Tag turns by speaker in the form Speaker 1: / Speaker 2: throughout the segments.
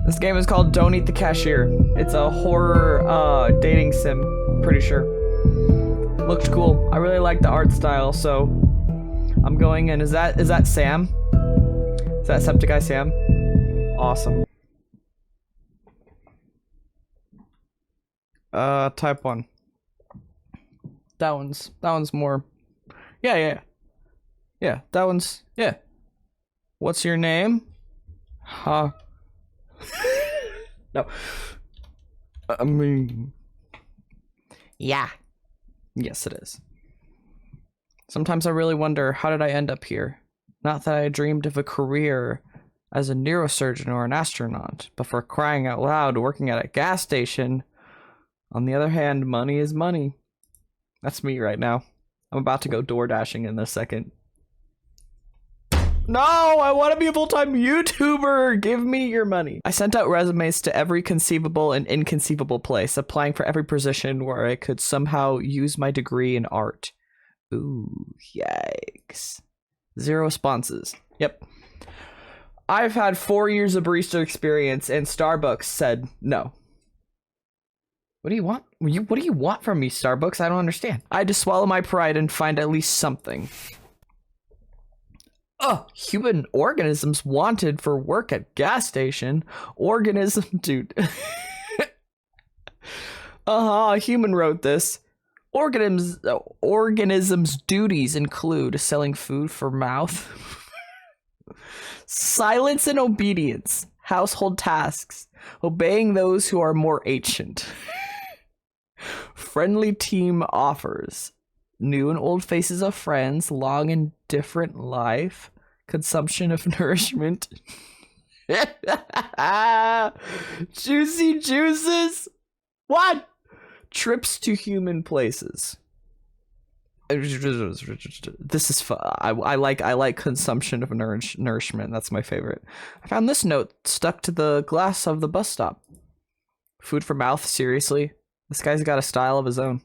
Speaker 1: This game is called Don't Eat the Cashier. It's a horror dating sim, pretty sure. Looked cool. I really like the art style, so I'm going in. Is that Sam? Is that Septic Guy Sam? Awesome. Type 1. That one's more. Yeah, that one's, yeah. What's your name? Huh. No. I mean. Yeah. Yes, it is. Sometimes I really wonder, how did I end up here? Not that I dreamed of a career as a neurosurgeon or an astronaut, but for crying out loud, working at a gas station. On the other hand, money is money. That's me right now. I'm about to go door dashing in a second. No, I want to be a full-time YouTuber. Give me your money. I sent out resumes to every conceivable and inconceivable place, applying for every position where I could somehow use my degree in art. Ooh, yikes. 0 responses. Yep. I've had 4 years of barista experience, and Starbucks said no. What do you want? What do you want from me, Starbucks? I don't understand. I had to swallow my pride and find at least something. Oh, human organisms wanted for work at gas station. Organism, dude. Human wrote this. Organisms' duties include selling food for mouth, silence and obedience, household tasks, obeying those who are more ancient, friendly team offers, new and old faces of friends, long and different life, consumption of nourishment, juicy juices, what? Trips to human places. This is fun. I like consumption of nourishment. That's my favorite. I found this note stuck to the glass of the bus stop. Food for mouth, seriously? This guy's got a style of his own.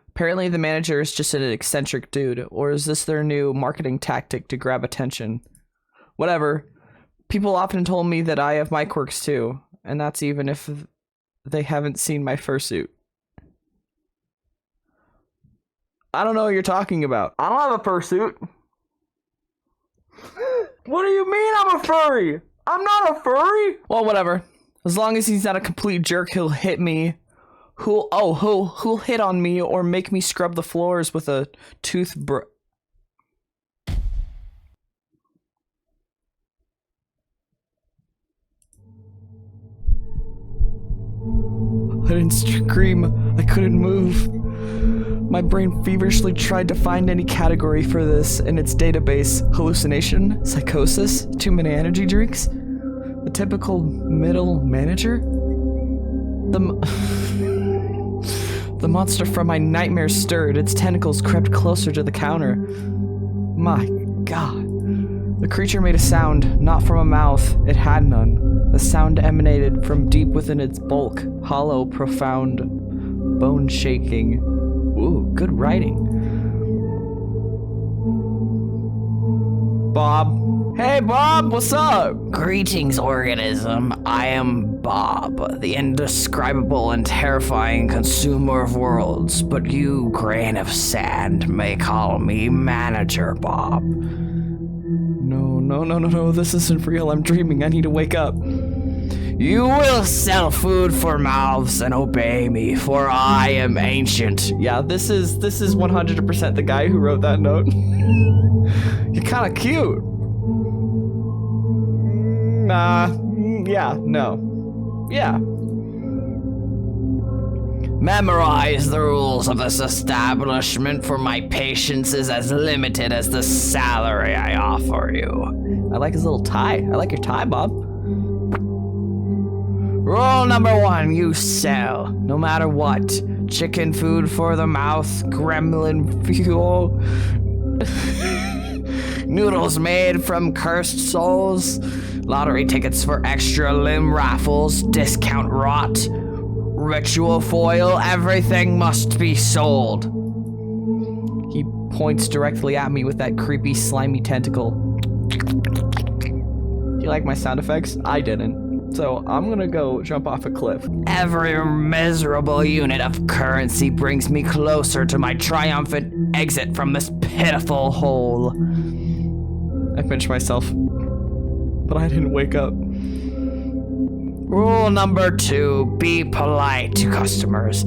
Speaker 1: Apparently the manager is just an eccentric dude, or is this their new marketing tactic to grab attention? Whatever. People often told me that I have my quirks too, and that's even if they haven't seen my fursuit. I don't know what you're talking about. I don't have a fursuit. What do you mean I'm a furry? I'm not a furry. Well, whatever. As long as he's not a complete jerk, he'll hit me. Who'll hit on me or make me scrub the floors with a toothbrush. I didn't scream. I couldn't move. My brain feverishly tried to find any category for this in its database. Hallucination? Psychosis? Too many energy drinks? The typical middle manager? The monster from my nightmares stirred. Its tentacles crept closer to the counter. My God. The creature made a sound, not from a mouth. It had none. The sound emanated from deep within its bulk, hollow, profound, bone-shaking. Ooh, good writing. Bob. Hey, Bob, what's up?
Speaker 2: Greetings, organism. I am Bob, the indescribable and terrifying consumer of worlds, but you, grain of sand, may call me Manager Bob.
Speaker 1: No, this isn't real. I'm dreaming. I need to wake up.
Speaker 2: You will sell food for mouths and obey me, for I am ancient.
Speaker 1: Yeah, this is 100% the guy who wrote that note. You're kind of cute. Yeah.
Speaker 2: Memorize the rules of this establishment, for my patience is as limited as the salary I offer you.
Speaker 1: I like his little tie. I like your tie, Bob.
Speaker 2: Rule number 1, you sell, no matter what. Chicken food for the mouth, gremlin fuel, noodles made from cursed souls, lottery tickets for extra limb raffles, discount rot, ritual foil, everything must be sold.
Speaker 1: He points directly at me with that creepy, slimy tentacle. Do you like my sound effects? I didn't. So I'm gonna go jump off a cliff.
Speaker 2: Every miserable unit of currency brings me closer to my triumphant exit from this pitiful hole.
Speaker 1: I pinched myself, but I didn't wake up.
Speaker 2: Rule number 2, be polite to customers.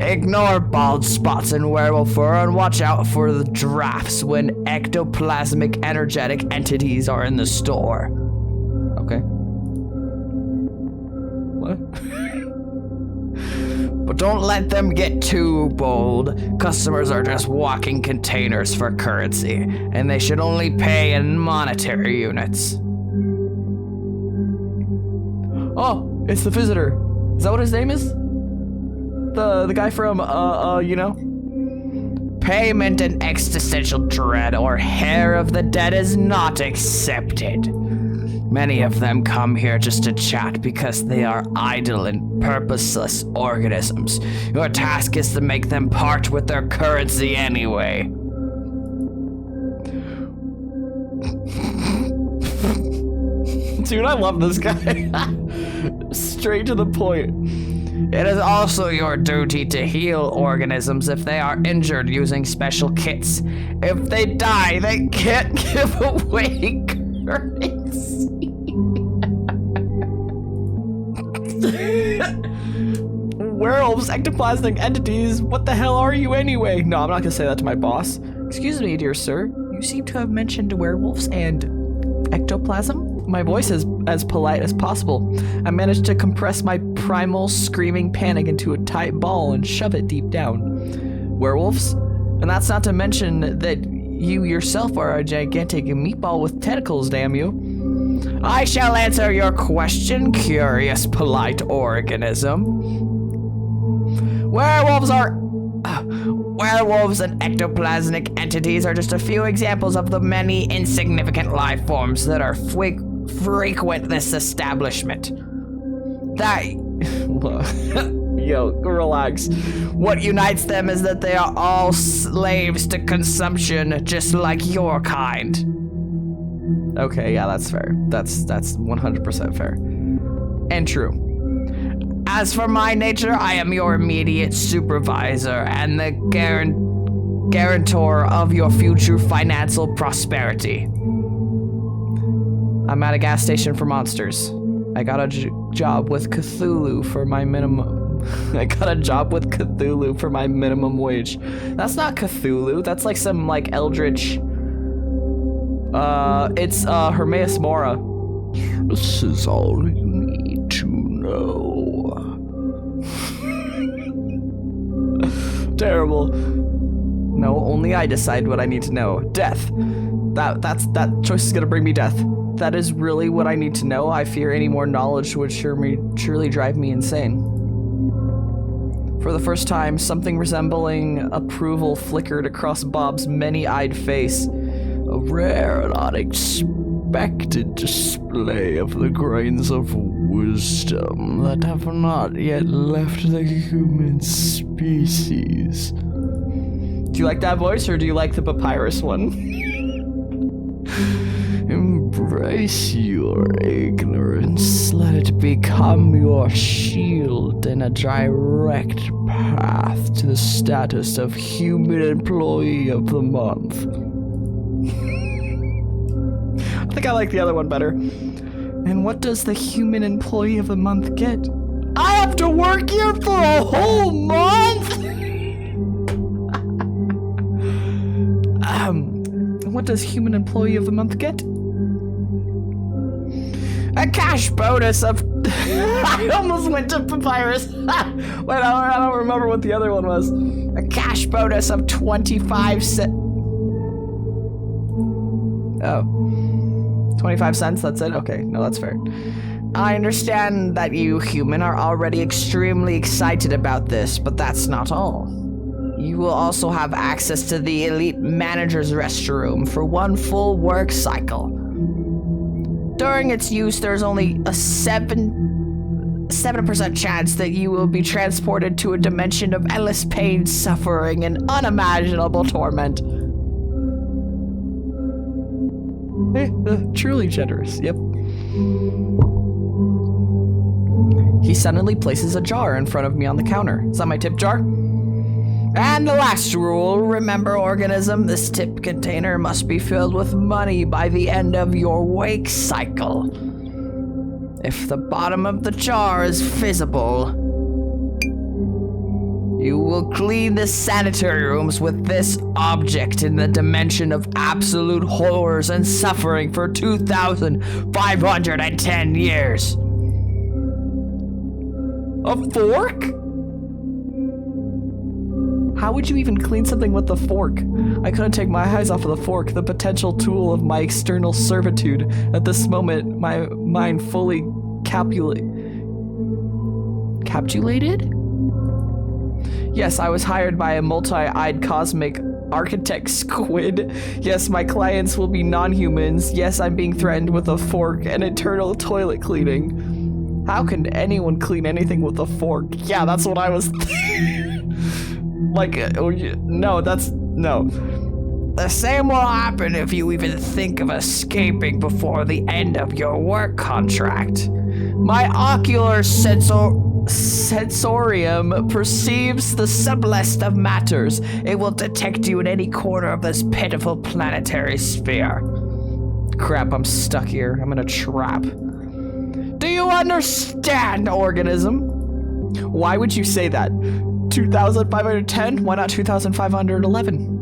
Speaker 2: Ignore bald spots in werewolf fur and watch out for the drafts when ectoplasmic energetic entities are in the store.
Speaker 1: Okay. What?
Speaker 2: But don't let them get too bold. Customers are just walking containers for currency, and they should only pay in monetary units.
Speaker 1: Oh, it's the visitor. Is that what his name is? The guy from, you know?
Speaker 2: Payment in existential dread or hair of the dead is not accepted. Many of them come here just to chat because they are idle and purposeless organisms. Your task is to make them part with their currency anyway.
Speaker 1: Dude, I love this guy. Straight to the point.
Speaker 2: It is also your duty to heal organisms if they are injured using special kits. If they die, they can't give away currency.
Speaker 1: Werewolves, ectoplasmic entities, what the hell are you anyway? No, I'm not gonna say that to my boss. Excuse me, dear sir. You seem to have mentioned werewolves and ectoplasm? My voice is as polite as possible. I managed to compress my primal screaming panic into a tight ball and shove it deep down. Werewolves? And that's not to mention that you yourself are a gigantic meatball with tentacles, damn you.
Speaker 2: I shall answer your question, curious, polite organism. Werewolves and ectoplasmic entities are just a few examples of the many insignificant life forms that are frequent this establishment.
Speaker 1: Yo, relax.
Speaker 2: What unites them is that they are all slaves to consumption, just like your kind.
Speaker 1: Okay, yeah, that's fair. That's 100% fair. And true.
Speaker 2: As for my nature, I am your immediate supervisor and the guarantor of your future financial prosperity.
Speaker 1: I'm at a gas station for monsters. I got a job with Cthulhu for my minimum. I got a job with Cthulhu for my minimum wage. That's not Cthulhu. That's like some like eldritch. It's Hermaeus Mora.
Speaker 2: This is all you need to know.
Speaker 1: Terrible. No, only I decide what I need to know. Death. That choice is gonna bring me death. That is really what I need to know. I fear any more knowledge would surely drive me insane. For the first time, something resembling approval flickered across Bob's many-eyed face. A rare and unexpected display of the grains of wisdom that have not yet left the human species. Do you like that voice, or do you like the papyrus one? Embrace your ignorance. Let it become your shield and a direct path to the status of human employee of the month. I think I like the other one better. And what does the human employee of the month get? I have to work here for a whole month? What does human employee of the month get? A cash bonus of... I almost went to papyrus. Wait, I don't remember what the other one was. A cash bonus of 25 cents. Oh. 25 cents, that's it? Okay, no, that's fair. I understand that you human are already extremely excited about this, but that's not all. You will also have access to the elite manager's restroom for one full work cycle. During its use, there's only a 7% chance that you will be transported to a dimension of endless pain, suffering, and unimaginable torment. Truly generous, yep. He suddenly places a jar in front of me on the counter. Is that my tip jar?
Speaker 2: And the last rule, remember, organism, this tip container must be filled with money by the end of your wake cycle. If the bottom of the jar is visible, you will clean the sanitary rooms with this object in the dimension of absolute horrors and suffering for 2,510 years.
Speaker 1: A fork? How would you even clean something with a fork? I couldn't take my eyes off of the fork, the potential tool of my external servitude. At this moment, my mind fully capitulated? Yes, I was hired by a multi-eyed cosmic architect squid. Yes, my clients will be non-humans. Yes, I'm being threatened with a fork and eternal toilet cleaning. How can anyone clean anything with a fork? Yeah, that's what I was like, no, no.
Speaker 2: The same will happen if you even think of escaping before the end of your work contract. My ocular sensorium perceives the subtlest of matters. It will detect you in any corner of this pitiful planetary sphere.
Speaker 1: Crap, I'm stuck here. I'm in a trap.
Speaker 2: Do you understand, organism?
Speaker 1: Why would you say that? 2,510? Why not 2,511?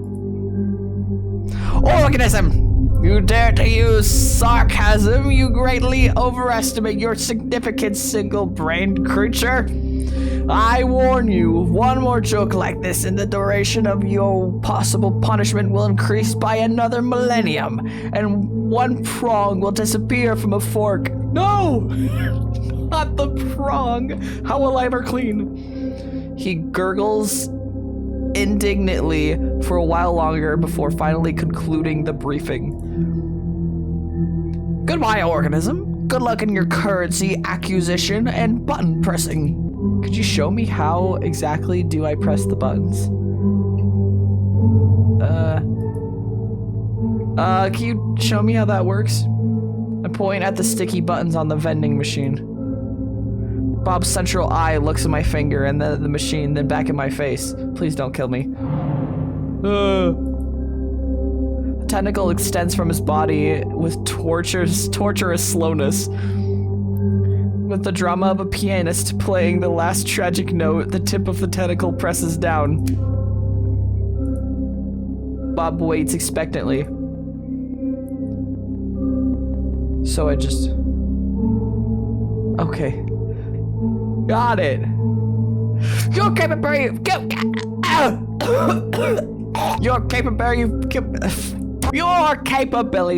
Speaker 2: Organism! You dare to use sarcasm? You greatly overestimate your significant single-brained creature. I warn you, one more joke like this and the duration of your possible punishment will increase by another millennium, and one prong will disappear from a fork.
Speaker 1: No! Not the prong! How will I ever clean? He gurgles indignantly for a while longer before finally concluding the briefing.
Speaker 2: Goodbye, organism. Good luck in your currency acquisition and button pressing.
Speaker 1: Could you show me how exactly do I press the buttons? Can you show me how that works? I point at the sticky buttons on the vending machine. Bob's central eye looks at my finger and the machine, then back at my face. Please don't kill me. The tentacle extends from his body with torturous slowness. With the drama of a pianist playing the last tragic note, the tip of the tentacle presses down. Bob waits expectantly. So I just... Okay. Got it.
Speaker 2: Your capability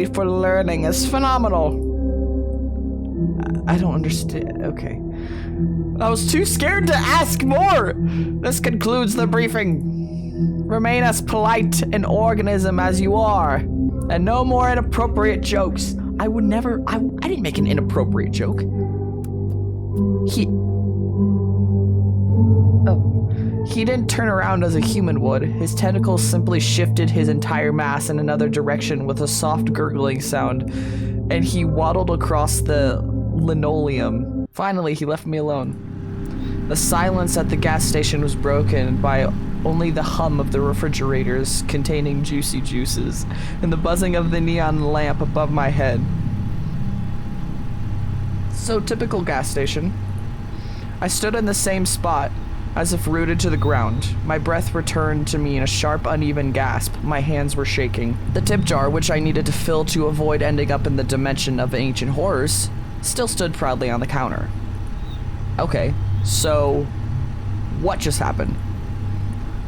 Speaker 2: for learning is phenomenal.
Speaker 1: I don't understand. Okay. I was too scared to ask more.
Speaker 2: This concludes the briefing. Remain as polite an organism as you are, and no more inappropriate jokes.
Speaker 1: I would never. I didn't make an inappropriate joke. He didn't turn around as a human would. His tentacles simply shifted his entire mass in another direction with a soft gurgling sound, and he waddled across the linoleum. Finally, he left me alone. The silence at the gas station was broken by only the hum of the refrigerators containing juicy juices and the buzzing of the neon lamp above my head. So, typical gas station. I stood in the same spot, as if rooted to the ground. My breath returned to me in a sharp, uneven gasp. My hands were shaking. The tip jar, which I needed to fill to avoid ending up in the dimension of ancient horrors, still stood proudly on the counter. Okay, so what just happened?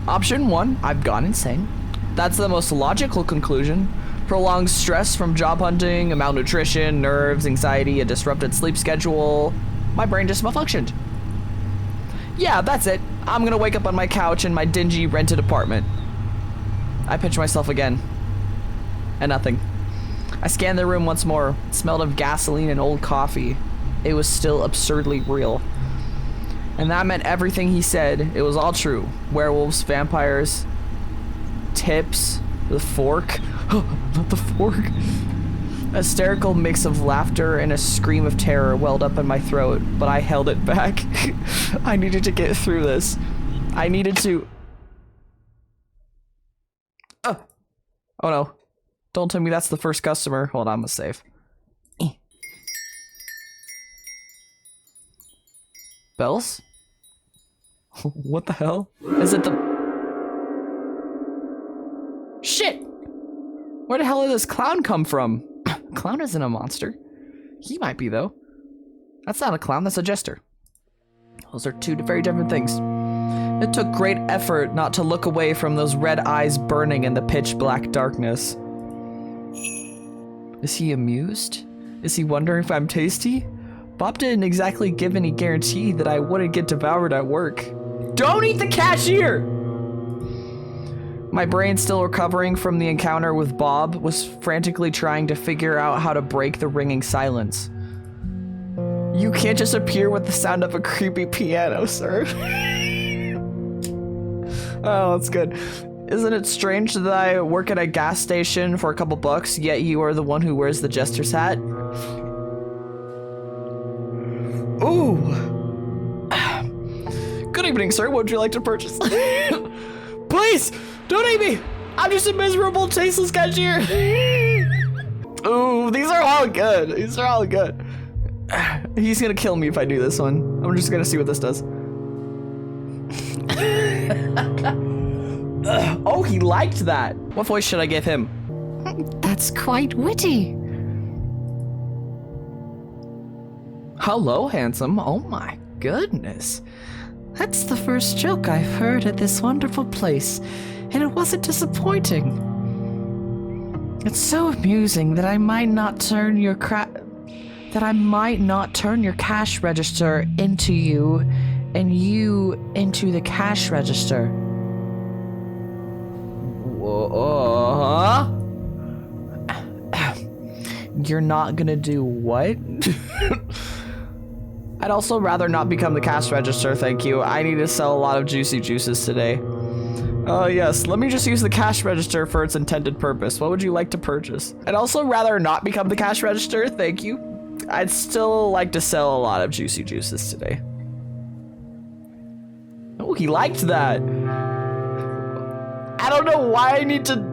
Speaker 1: Option 1, I've gone insane. That's the most logical conclusion. Prolonged stress from job hunting, malnutrition, nerves, anxiety, a disrupted sleep schedule. My brain just malfunctioned. Yeah, that's it. I'm gonna wake up on my couch in my dingy rented apartment. I pinch myself again. And nothing. I scanned the room once more. It smelled of gasoline and old coffee. It was still absurdly real. And that meant everything he said. It was all true. Werewolves, vampires, tips, the fork. Not the fork. A hysterical mix of laughter and a scream of terror welled up in my throat, but I held it back. I needed to get through this. I needed to... Oh no. Don't tell me that's the first customer. Hold on, I'm gonna save. Bells? What the hell? Is it the... Shit! Where the hell did this clown come from? Clown isn't a monster. He might be, though. That's not a clown, that's a jester. Those are two very different things. It took great effort not to look away from those red eyes burning in the pitch black darkness. Is he amused? Is he wondering if I'm tasty? Bob didn't exactly give any guarantee that I wouldn't get devoured at work. Don't eat the cashier! My brain, still recovering from the encounter with Bob, was frantically trying to figure out how to break the ringing silence. You can't just appear with the sound of a creepy piano, sir. Oh, that's good. Isn't it strange that I work at a gas station for a couple bucks, yet you are the one who wears the jester's hat? Ooh. Good evening, sir. What would you like to purchase? Please, don't eat me. I'm just a miserable, tasteless cashier. Ooh, these are all good. These are all good. He's gonna kill me if I do this one. I'm just gonna see what this does. Oh, he liked that. What voice should I give him?
Speaker 3: That's quite witty.
Speaker 1: Hello, handsome. Oh my goodness.
Speaker 3: That's the first joke I've heard at this wonderful place, and it wasn't disappointing. It's so amusing that I might not turn your cash register into you, and you into the cash register. Whoa. You're not gonna do what? I'd also rather not become the cash register, thank you. I need to sell a lot of juicy juices today. Yes, let me just use the cash register for its intended purpose. What would you like to purchase? I'd also rather not become the cash register, thank you. I'd still like to sell a lot of juicy juices today. Oh, he liked that. I don't know why I need to...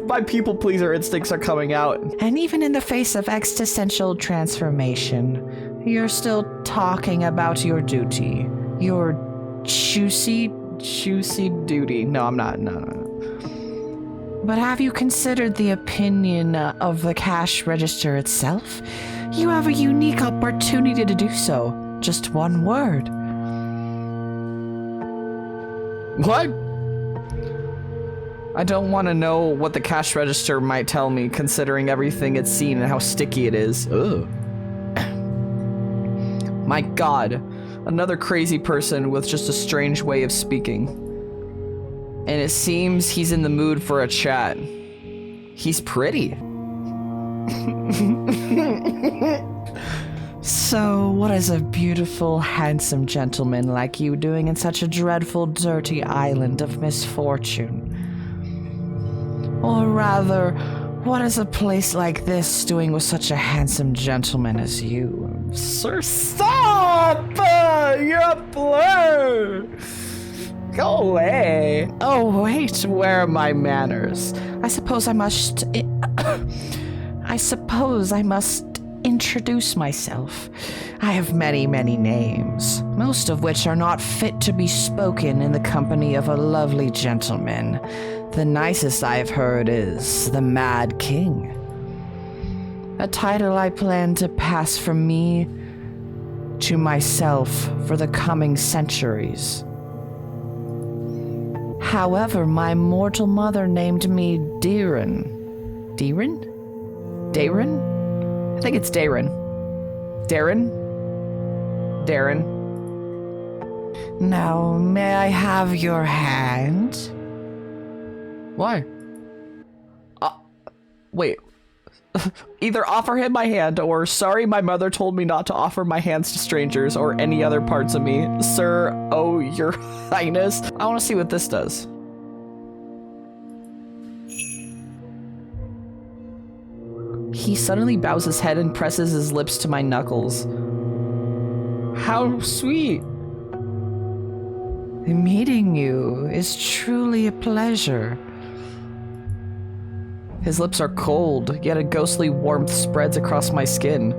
Speaker 3: my people pleaser instincts are coming out. And even in the face of existential transformation, you're still talking about your duty. Your juicy
Speaker 1: duty. No, I'm not. No.
Speaker 3: But have you considered the opinion of the cash register itself? You have a unique opportunity to do so. Just one word.
Speaker 1: What? I don't want to know what the cash register might tell me, considering everything it's seen and how sticky it is. Ugh. My God, another crazy person with just a strange way of speaking. And it seems he's in the mood for a chat. He's pretty.
Speaker 3: So, what is a beautiful, handsome gentleman like you doing in such a dreadful, dirty island of misfortune? Or rather, what is a place like this doing with such a handsome gentleman as you?
Speaker 1: Sir, stop! You're a blur! Go away.
Speaker 3: Oh, wait, where are my manners? I suppose I must introduce myself. I have many, many names, most of which are not fit to be spoken in the company of a lovely gentleman. The nicest I've heard is the Mad King, a title I plan to pass from me to myself for the coming centuries. However, my mortal mother named me Darren. Darren?
Speaker 1: I think it's Darren. Darren?
Speaker 3: Now, may I have your hand?
Speaker 1: Why? Wait. Either offer him my hand, or sorry, my mother told me not to offer my hands to strangers or any other parts of me. Sir, oh, your highness. I want to see what this does. he suddenly bows his head and presses his lips to my knuckles. How sweet.
Speaker 3: Meeting you is truly a pleasure.
Speaker 1: His lips are cold, yet a ghostly warmth spreads across my skin.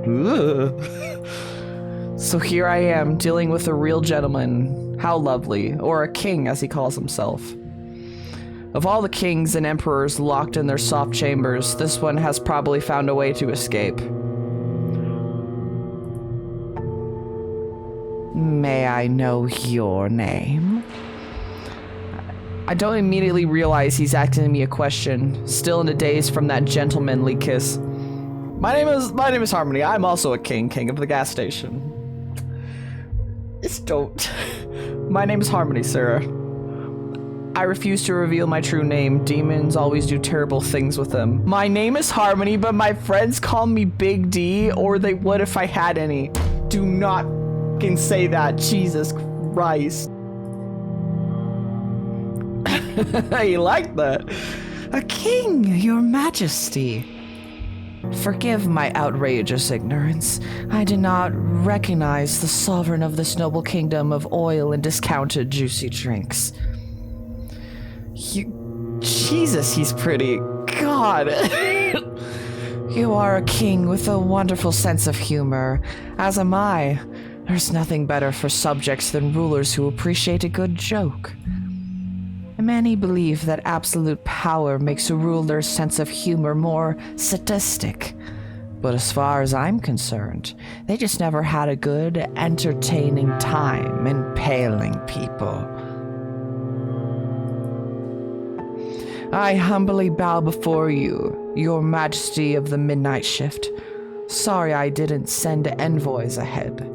Speaker 1: So here I am, dealing with a real gentleman. How lovely. Or a king, as he calls himself. Of all the kings and emperors locked in their soft chambers, this one has probably found a way to escape.
Speaker 3: May I know your name?
Speaker 1: I don't immediately realize he's asking me a question, still in a daze from that gentlemanly kiss. My name is Harmony. I'm also a king of the gas station. Just don't. My name is Harmony, sir. I refuse to reveal my true name. Demons always do terrible things with them. My name is Harmony, but my friends call me Big D, or they would if I had any. Do not fucking say that, Jesus Christ. You like that?
Speaker 3: A king, your majesty. Forgive my outrageous ignorance. I did not recognize the sovereign of this noble kingdom of oil and discounted juicy drinks.
Speaker 1: Jesus, he's pretty. God.
Speaker 3: You are a king with a wonderful sense of humor, as am I. There's nothing better for subjects than rulers who appreciate a good joke. Many believe that absolute power makes a ruler's sense of humor more sadistic. But as far as I'm concerned, they just never had a good, entertaining time impaling people. I humbly bow before you, your majesty of the midnight shift. Sorry I didn't send envoys ahead.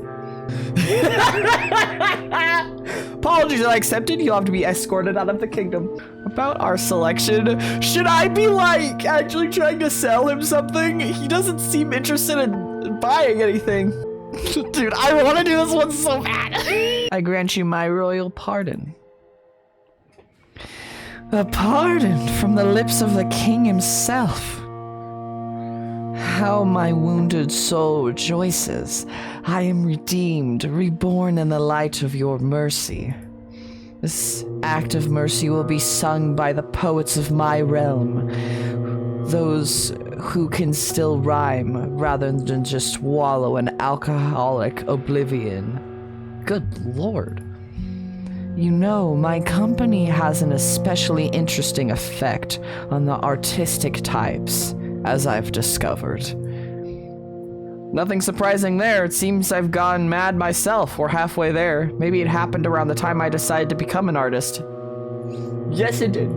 Speaker 1: Apologies are accepted. You'll have to be escorted out of the kingdom. About our selection, should I be like actually trying to sell him something? He doesn't seem interested in buying anything. Dude, I want to do this one so bad.
Speaker 3: I grant you my royal pardon. A pardon from the lips of the king himself. How my wounded soul rejoices. I am redeemed, reborn in the light of your mercy. This act of mercy will be sung by the poets of my realm, those who can still rhyme rather than just wallow in alcoholic oblivion. Good Lord. You know, my company has an especially interesting effect on the artistic types, as I've discovered.
Speaker 1: Nothing surprising there. It seems I've gone mad myself. We're halfway there. Maybe it happened around the time I decided to become an artist. Yes, it did.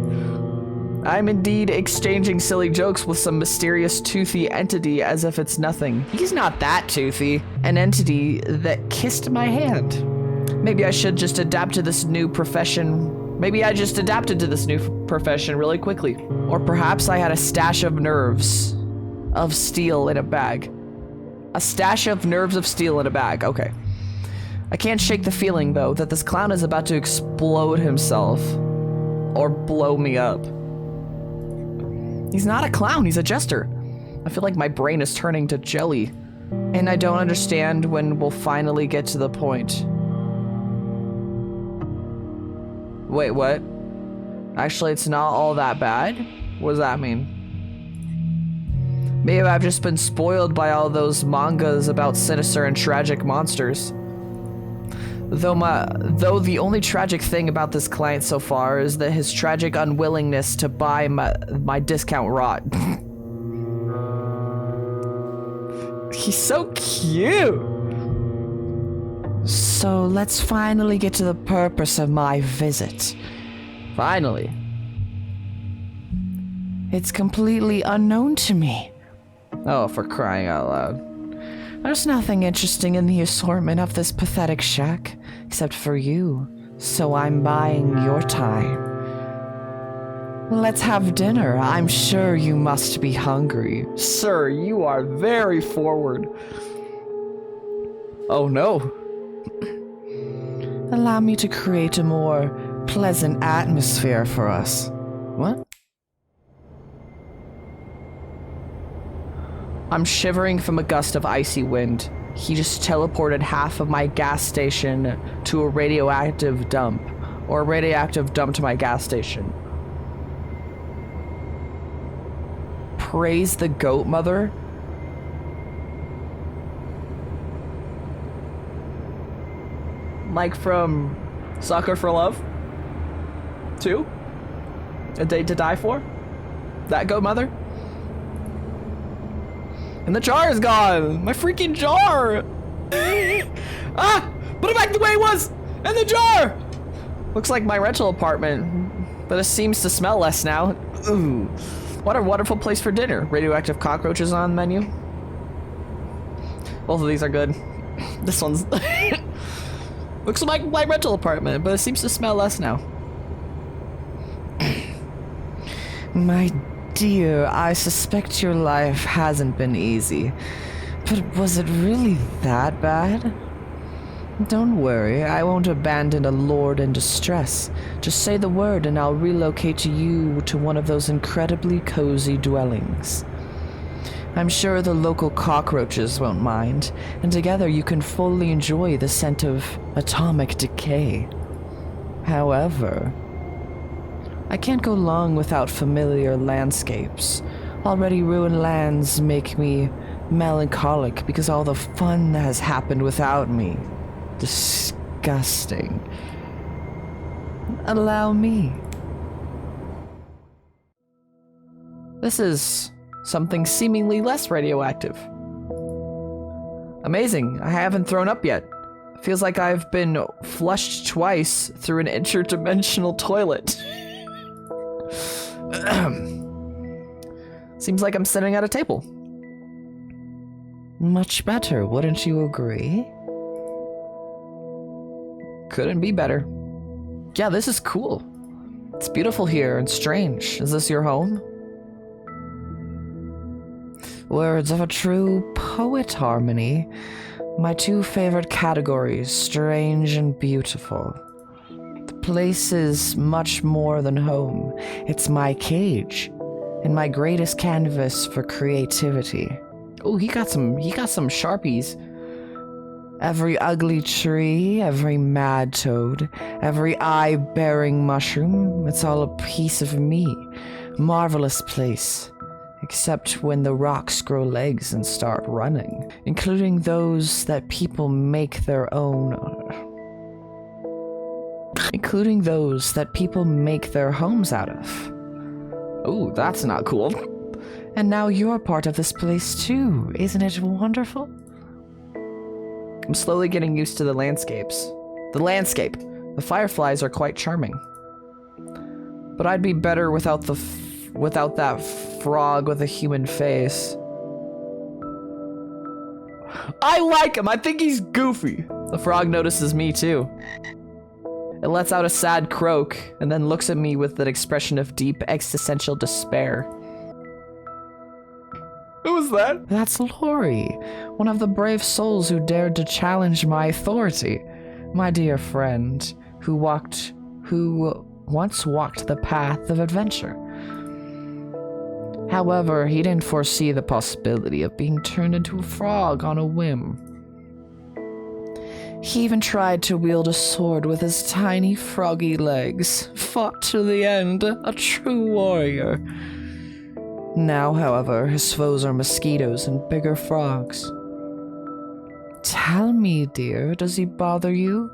Speaker 1: I'm indeed exchanging silly jokes with some mysterious toothy entity as if it's nothing. He's not that toothy. An entity that kissed my hand. Maybe I should just adapt to this new profession. Maybe I just adapted to this new profession really quickly. Or perhaps I had a stash of nerves of steel in a bag. A stash of nerves of steel in a bag. Okay. I can't shake the feeling, though, that this clown is about to explode himself. Or blow me up. He's not a clown, he's a jester. I feel like my brain is turning to jelly. And I don't understand when we'll finally get to the point. Wait, what? Actually, it's not all that bad? What does that mean? Maybe I've just been spoiled by all those mangas about sinister and tragic monsters. Though the only tragic thing about this client so far is that his tragic unwillingness to buy my discount rot. He's so cute!
Speaker 3: So let's finally get to the purpose of my visit.
Speaker 1: Finally.
Speaker 3: It's completely unknown to me.
Speaker 1: Oh, for crying out loud.
Speaker 3: There's nothing interesting in the assortment of this pathetic shack, except for you, so I'm buying your time. Let's have dinner. I'm sure you must be hungry.
Speaker 1: Sir, you are very forward. Oh no.
Speaker 3: Allow me to create a more pleasant atmosphere for us.
Speaker 1: What? I'm shivering from a gust of icy wind. He just teleported half of my gas station to a radioactive dump. Or a radioactive dump to my gas station. Praise the goat mother? Like from Sucker for Love 2? A Date to Die For? That goat mother? And the jar is gone! My freaking jar! Ah! Put it back the way it was! And the jar! Looks like my rental apartment, but it seems to smell less now. Ooh. What a wonderful place for dinner. Radioactive cockroaches on the menu. Both of these are good. This one's... Looks like my rental apartment, but it seems to smell less now.
Speaker 3: My dear, I suspect your life hasn't been easy. But was it really that bad? Don't worry, I won't abandon a lord in distress. Just say the word and I'll relocate you to one of those incredibly cozy dwellings. I'm sure the local cockroaches won't mind, and together you can fully enjoy the scent of atomic decay. However, I can't go long without familiar landscapes. Already ruined lands make me melancholic because all the fun has happened without me. Disgusting. Allow me.
Speaker 1: This is something seemingly less radioactive. Amazing. I haven't thrown up yet. Feels like I've been flushed twice through an interdimensional toilet. Seems like I'm sitting at a table.
Speaker 3: Much better, wouldn't you agree?
Speaker 1: Couldn't be better. Yeah, this is cool. It's beautiful here and strange. Is this your home?
Speaker 3: Words of a true poet, Harmony. My two favorite categories, strange and beautiful. The place is much more than home. It's my cage and my greatest canvas for creativity.
Speaker 1: Oh, he got some Sharpies.
Speaker 3: Every ugly tree, every mad toad, every eye-bearing mushroom, it's all a piece of me. Marvelous place. Except when the rocks grow legs and start running, including those that people make their own. Including those that people make their homes out of.
Speaker 1: Oh, that's not cool.
Speaker 3: And now you're part of this place too, isn't it wonderful?
Speaker 1: I'm slowly getting used to the landscapes. The landscape. The fireflies are quite charming. But I'd be better without that frog with a human face. I like him. I think he's goofy. The frog notices me too. It lets out a sad croak and then looks at me with an expression of deep existential despair. Who was that?
Speaker 3: That's Lori, one of the brave souls who dared to challenge my authority. My dear friend, who once walked the path of adventure. However, he didn't foresee the possibility of being turned into a frog on a whim. He even tried to wield a sword with his tiny froggy legs, fought to the end, a true warrior. Now, however, his foes are mosquitoes and bigger frogs. Tell me, dear, does he bother you?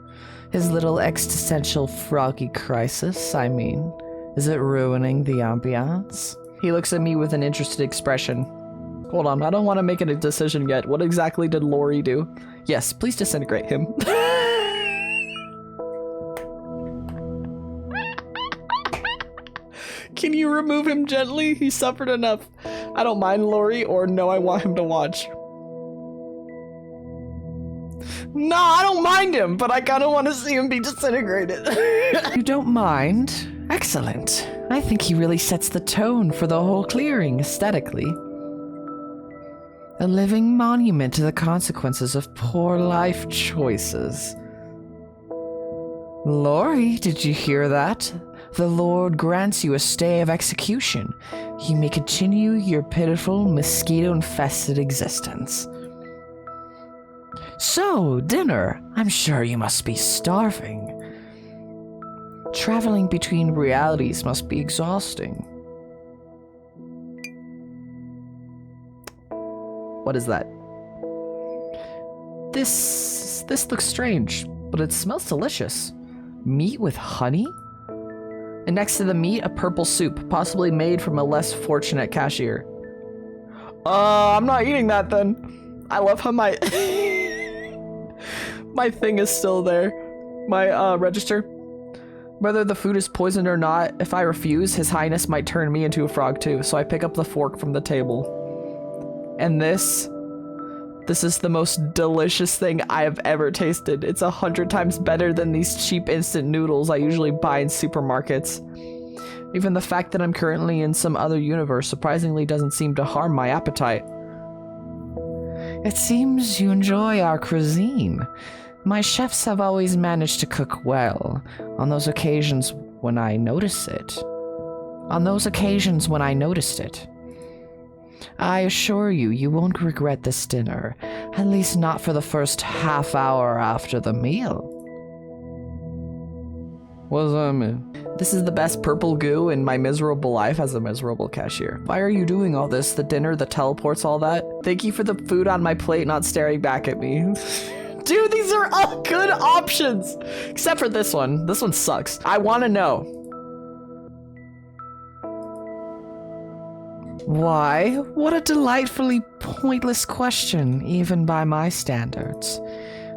Speaker 3: His little existential froggy crisis, I mean. Is it ruining the ambiance?
Speaker 1: He looks at me with an interested expression. Hold on, I don't want to make a decision yet. What exactly did Lori do? Yes, please disintegrate him. Can you remove him gently? He suffered enough. I don't mind Lori, or no, I want him to watch. No, I don't mind him, but I kind of want to see him be disintegrated.
Speaker 3: You don't mind? Excellent. I think he really sets the tone for the whole clearing aesthetically. A living monument to the consequences of poor life choices. Lori, did you hear that? the Lord grants you a stay of execution. You may continue your pitiful, mosquito-infested existence. So, dinner. I'm sure you must be starving. Traveling between realities must be exhausting.
Speaker 1: What is that? This looks strange, but it smells delicious. Meat with honey? And next to the meat, a purple soup, possibly made from a less fortunate cashier. I'm not eating that then. I love how my my thing is still there. My register. Whether the food is poisoned or not, if I refuse, His Highness might turn me into a frog too. So I pick up the fork from the table. And this is the most delicious thing I have ever tasted. It's 100 times better than these cheap instant noodles I usually buy in supermarkets. Even the fact that I'm currently in some other universe surprisingly doesn't seem to harm my appetite.
Speaker 3: It seems you enjoy our cuisine. My chefs have always managed to cook well, on those occasions when I noticed it. I assure you, you won't regret this dinner, at least not for the first half hour after the meal.
Speaker 1: What does that mean? This is the best purple goo in my miserable life as a miserable cashier. Why are you doing all this? The dinner, the teleports, all that? Thank you for the food on my plate not staring back at me. Dude, these are all good options! Except for this one. This one sucks. I want to know.
Speaker 3: Why? What a delightfully pointless question, even by my standards.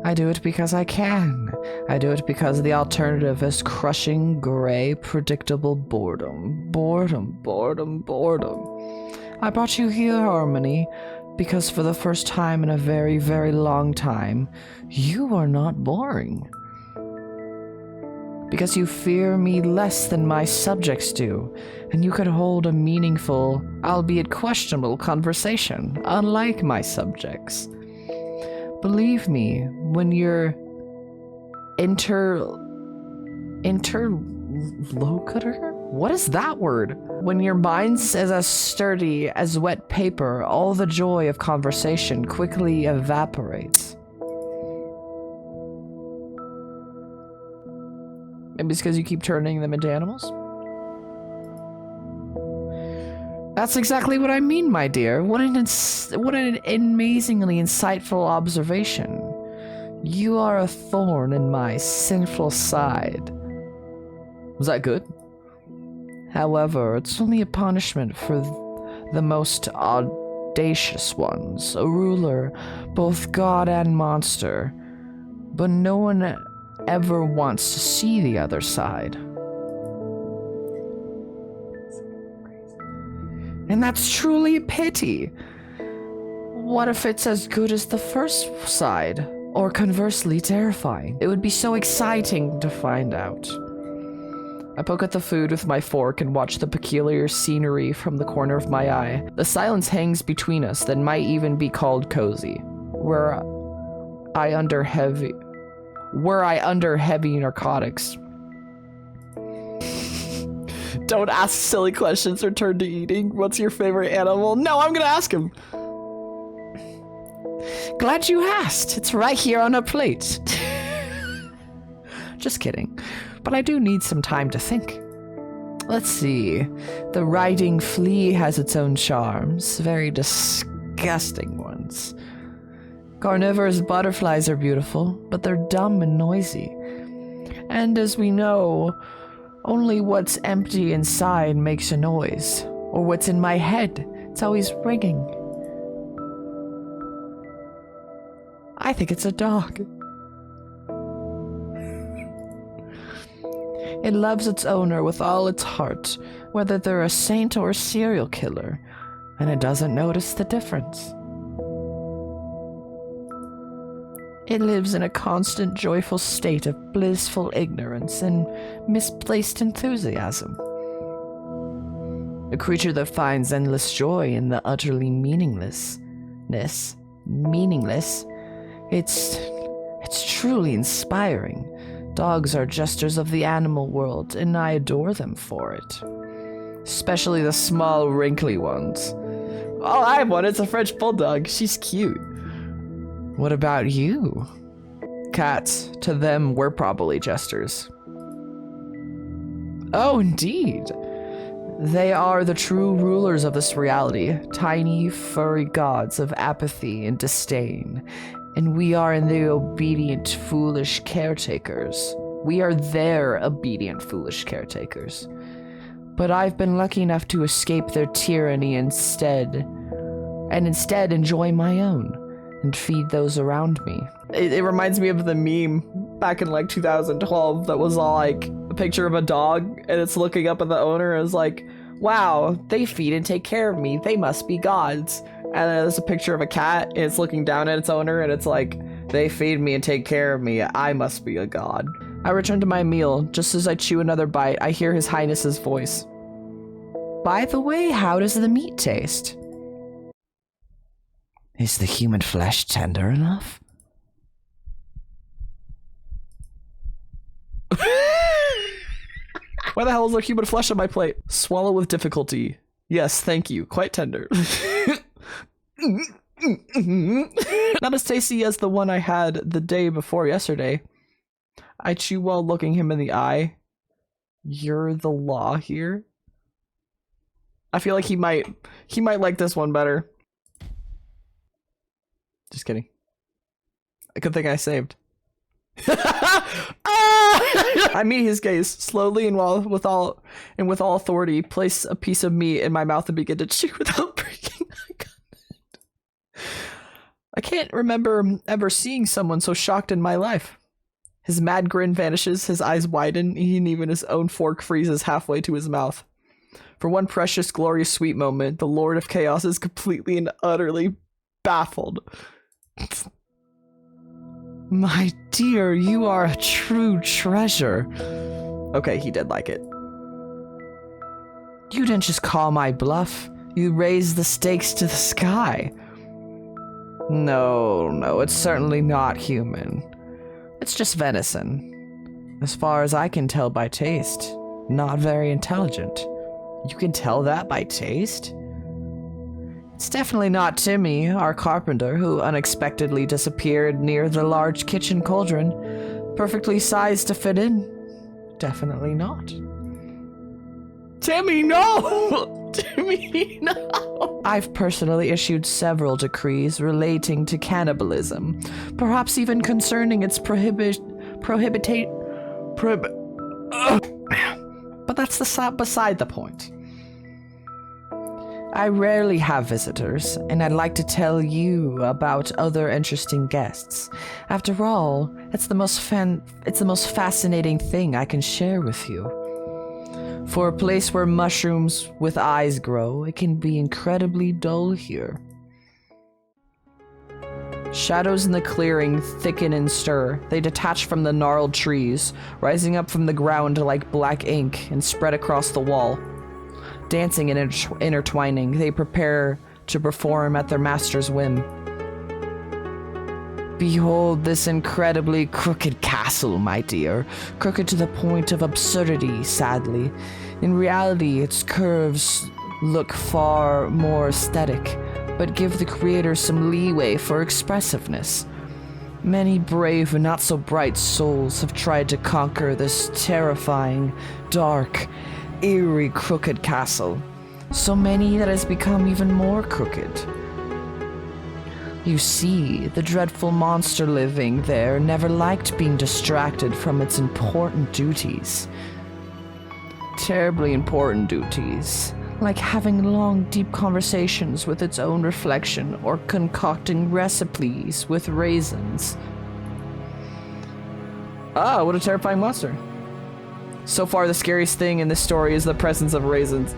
Speaker 3: I do it because I can. I do it because the alternative is crushing, gray, predictable boredom. Boredom. I brought you here, Harmony, because for the first time in a very, very long time, you are not boring. Because you fear me less than my subjects do, and you could hold a meaningful, albeit questionable, conversation, unlike my subjects. Believe me, when your interlocutor? What is that word? When your mind's as sturdy as wet paper, all the joy of conversation quickly evaporates.
Speaker 1: Maybe it's because you keep turning them into animals?
Speaker 3: That's exactly what I mean, my dear. What an amazingly insightful observation. You are a thorn in my sinful side.
Speaker 1: Was that good?
Speaker 3: However, it's only a punishment for the most audacious ones, a ruler, both god and monster. But no one ever wants to see the other side. And that's truly a pity. What if it's as good as the first side? Or conversely terrifying? It would be so exciting to find out.
Speaker 1: I poke at the food with my fork and watch the peculiar scenery from the corner of my eye. The silence hangs between us that might even be called cozy. Were I under heavy narcotics. Don't ask silly questions or turn to eating. What's your favorite animal? No, I'm gonna ask him.
Speaker 3: Glad you asked. It's right here on a plate. Just kidding. But I do need some time to think. Let's see. The riding flea has its own charms. Very disgusting ones. Carnivorous butterflies are beautiful, but they're dumb and noisy. And as we know, only what's empty inside makes a noise. Or what's in my head. It's always ringing. I think it's a dog. It loves its owner with all its heart, whether they're a saint or a serial killer, and it doesn't notice the difference. It lives in a constant joyful state of blissful ignorance and misplaced enthusiasm. A creature that finds endless joy in the utterly meaningless. It's truly inspiring. Dogs are jesters of the animal world, and I adore them for it. Especially the small, wrinkly ones.
Speaker 1: Oh, I have one. It's a French bulldog. She's cute.
Speaker 3: What about you? Cats, to them, we're probably jesters. Oh, indeed. They are the true rulers of this reality, tiny, furry gods of apathy and disdain. And we are the obedient, foolish caretakers. We are their obedient, foolish caretakers. But I've been lucky enough to escape their tyranny instead enjoy my own and feed those around me.
Speaker 1: It reminds me of the meme back in like 2012 that was all like a picture of a dog and it's looking up at the owner and is like, wow, they feed and take care of me. They must be gods. And then there's a picture of a cat and it's looking down at its owner and it's like, they feed me and take care of me. I must be a god.
Speaker 3: I return to my meal. Just as I chew another bite, I hear His Highness's voice. By the way, how does the meat taste? Is the human flesh tender enough?
Speaker 1: Why the hell is there human flesh on my plate? Swallow with difficulty. Yes, thank you. Quite tender. Not as tasty as the one I had the day before yesterday. I chew while looking him in the eye. You're the law here? I feel like he might like this one better. Just kidding. A good thing I saved. I meet his gaze slowly and with all authority, place a piece of meat in my mouth and begin to chew without breaking eye contact. I can't remember ever seeing someone so shocked in my life. His mad grin vanishes, his eyes widen, and even his own fork freezes halfway to his mouth. For one precious, glorious, sweet moment, the Lord of Chaos is completely and utterly baffled.
Speaker 3: My dear, you are a true treasure.
Speaker 1: Okay, he did like it.
Speaker 3: You didn't just call my bluff. You raised the stakes to the sky. No, it's certainly not human. It's just venison. As far as I can tell by taste, not very intelligent.
Speaker 1: You can tell that by taste?
Speaker 3: It's definitely not Timmy, our carpenter, who unexpectedly disappeared near the large kitchen cauldron, perfectly sized to fit in. Definitely not.
Speaker 1: Timmy, no! Timmy, no!
Speaker 3: I've personally issued several decrees relating to cannibalism, perhaps even concerning its but that's beside the point. I rarely have visitors, and I'd like to tell you about other interesting guests. After all, it's the most fascinating thing I can share with you. For a place where mushrooms with eyes grow, it can be incredibly dull here. Shadows in the clearing thicken and stir. They detach from the gnarled trees, rising up from the ground like black ink and spread across the wall. Dancing and intertwining, they prepare to perform at their master's whim. Behold this incredibly crooked castle, my dear. Crooked to the point of absurdity, sadly. In reality, its curves look far more aesthetic, but give the creator some leeway for expressiveness. Many brave and not so bright souls have tried to conquer this terrifying, dark, eerie, crooked castle. So many that it has become even more crooked. You see, the dreadful monster living there never liked being distracted from its important duties. Terribly important duties, like having long, deep conversations with its own reflection or concocting recipes with raisins.
Speaker 1: Ah, what a terrifying monster. So far, the scariest thing in this story is the presence of raisins.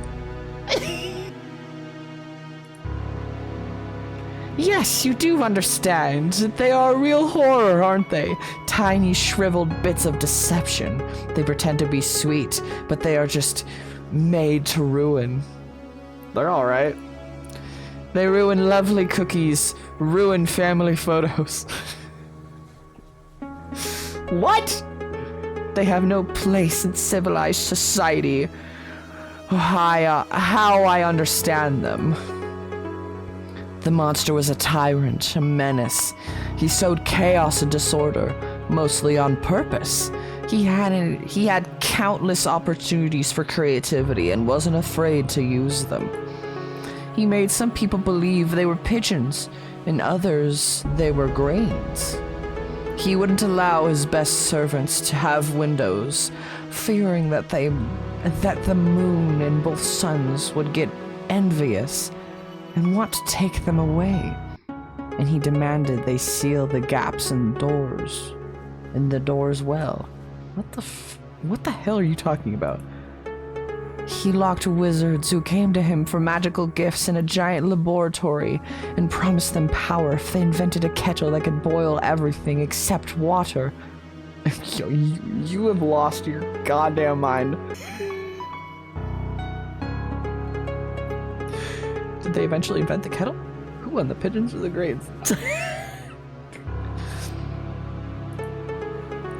Speaker 3: Yes, you do understand. They are a real horror, aren't they? Tiny, shriveled bits of deception. They pretend to be sweet, but they are just made to ruin.
Speaker 1: They're alright.
Speaker 3: They ruin lovely cookies, ruin family photos.
Speaker 1: What?
Speaker 3: They have no place in civilized society. How I understand them. The monster was a tyrant, a menace. He sowed chaos and disorder, mostly on purpose. He had countless opportunities for creativity and wasn't afraid to use them. He made some people believe they were pigeons, and others they were grains. He wouldn't allow his best servants to have windows, fearing that the moon and both suns would get envious and want to take them away. And he demanded they seal the gaps in the doors well.
Speaker 1: What the hell are you talking about?
Speaker 3: He locked wizards who came to him for magical gifts in a giant laboratory and promised them power if they invented a kettle that could boil everything except water.
Speaker 1: Yo, you have lost your goddamn mind. Did they eventually invent the kettle? Who won, the pigeons or the grains?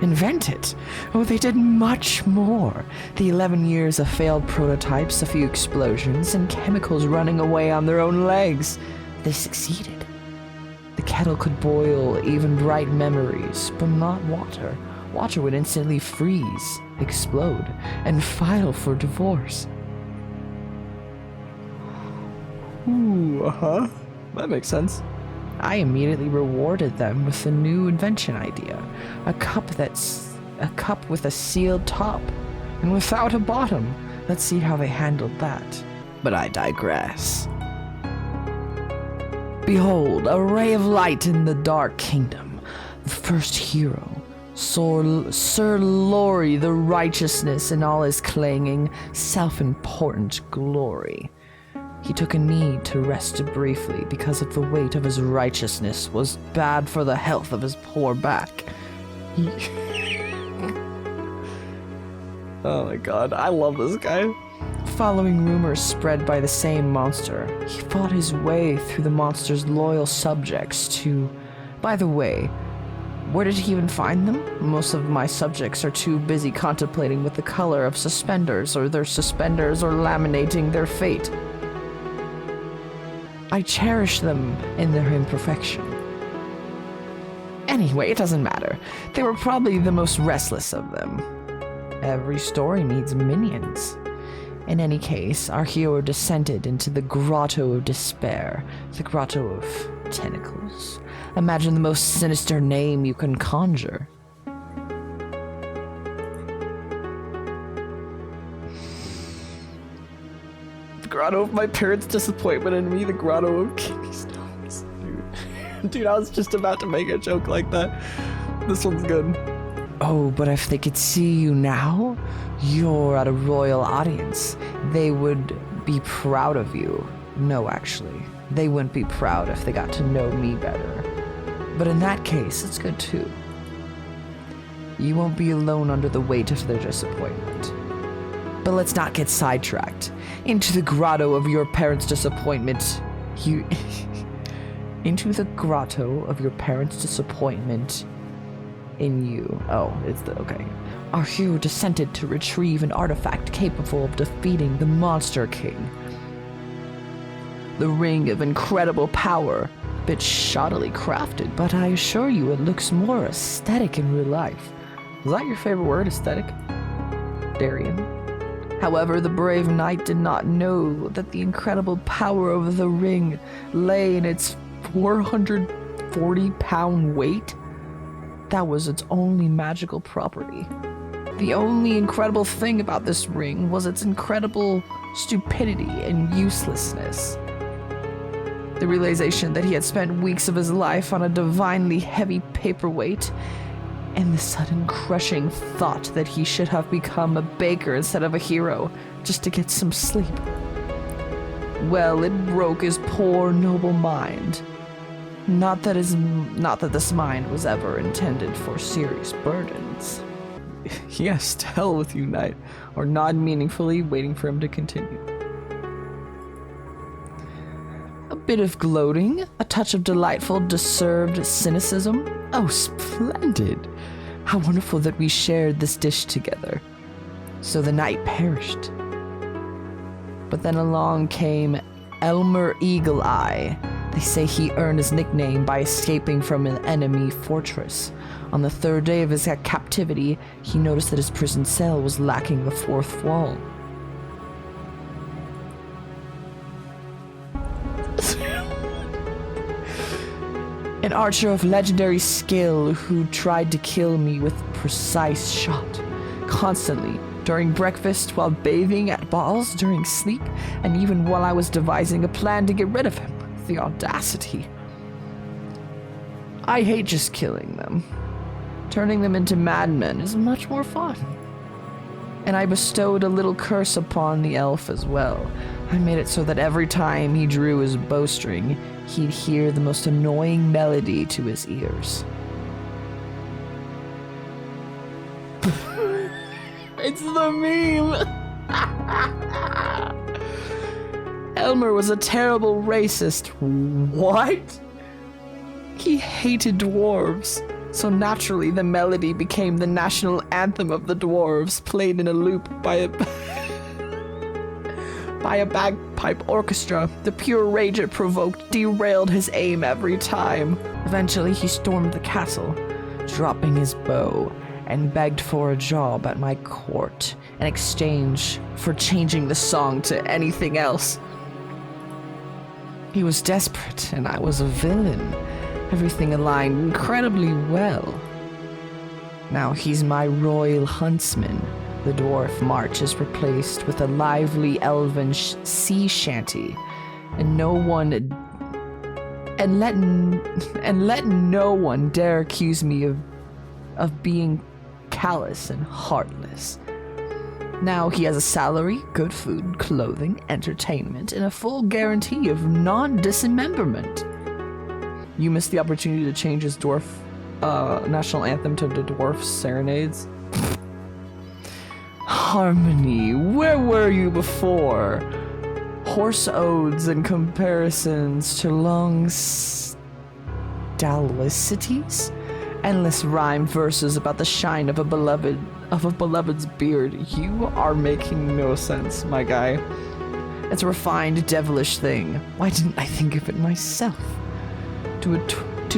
Speaker 3: Invent it? Oh, they did much more. The 11 years of failed prototypes, a few explosions, and chemicals running away on their own legs. They succeeded. The kettle could boil even bright memories, but not water. Water would instantly freeze, explode, and file for divorce.
Speaker 1: Ooh, uh-huh. That makes sense.
Speaker 3: I immediately rewarded them with a new invention idea. A cup with a sealed top and without a bottom. Let's see how they handled that. But I digress. Behold, a ray of light in the dark kingdom. The first hero, Sir Lori the Righteousness in all his clanging, self-important glory. He took a knee to rest briefly because of the weight of his righteousness was bad for the health of his poor back.
Speaker 1: Oh my god, I love this guy.
Speaker 3: Following rumors spread by the same monster, he fought his way through the monster's loyal subjects to... By the way, where did he even find them? Most of my subjects are too busy contemplating with the color of suspenders or laminating their fate. I cherish them in their imperfection. Anyway, it doesn't matter. They were probably the most restless of them. Every story needs minions. In any case, our hero descended into the Grotto of Despair, the Grotto of Tentacles. Imagine the most sinister name you can conjure.
Speaker 1: The Grotto of my parents' disappointment in me, the Grotto of kidney stones. Dude, I was just about to make a joke like that. This one's good.
Speaker 3: Oh, but if they could see you now, you're at a royal audience. They would be proud of you. No, actually, they wouldn't be proud if they got to know me better. But in that case, it's good too. You won't be alone under the weight of their disappointment. But let's not get sidetracked. Into the grotto of your parents' disappointment. Into the grotto of your parents' disappointment in you. Oh, okay. Our hero descended to retrieve an artifact capable of defeating the Monster King. The ring of incredible power, a bit shoddily crafted, but I assure you it looks more aesthetic in real life.
Speaker 1: Is that your favorite word, aesthetic? Darian?
Speaker 3: However, the brave knight did not know that the incredible power of the ring lay in its 440-pound weight. That was its only magical property. The only incredible thing about this ring was its incredible stupidity and uselessness. The realization that he had spent weeks of his life on a divinely heavy paperweight, and the sudden crushing thought that he should have become a baker instead of a hero just to get some sleep. Well, it broke his poor noble mind. Not that this mind was ever intended for serious burdens.
Speaker 1: Yes, to hell with you, knight. Or nod meaningfully, waiting for him to continue.
Speaker 3: A bit of gloating, a touch of delightful, deserved cynicism. Oh, splendid! How wonderful that we shared this dish together. So the night perished. But then along came Elmer Eagle Eye. They say he earned his nickname by escaping from an enemy fortress. On the third day of his captivity, he noticed that his prison cell was lacking the fourth wall. An archer of legendary skill who tried to kill me with precise shot, constantly, during breakfast, while bathing, at balls, during sleep, and even while I was devising a plan to get rid of him. The audacity. I hate just killing them. Turning them into madmen is much more fun. And I bestowed a little curse upon the elf as well. I made it so that every time he drew his bowstring, he'd hear the most annoying melody to his ears. It's the meme! Elmer was a terrible racist. What? He hated dwarves. So naturally, the melody became the national anthem of the dwarves, played in a loop by a bagpipe orchestra. The pure rage it provoked derailed his aim every time. Eventually, he stormed the castle, dropping his bow, and begged for a job at my court in exchange for changing the song to anything else. He was desperate, and I was a villain. Everything aligned incredibly well. Now he's my royal huntsman. The dwarf march is replaced with a lively elven sea shanty, and let no one dare accuse me of being callous and heartless. Now he has a salary, good food, clothing, entertainment, and a full guarantee of non-dismemberment. You missed the opportunity to change his dwarf national anthem to the dwarf serenades. Harmony, where were you before? Horse odes and comparisons to long stylicities? Endless rhyme verses about the shine of a beloved's beard. You are making no sense, my guy. It's a refined, devilish thing. Why didn't I think of it myself? To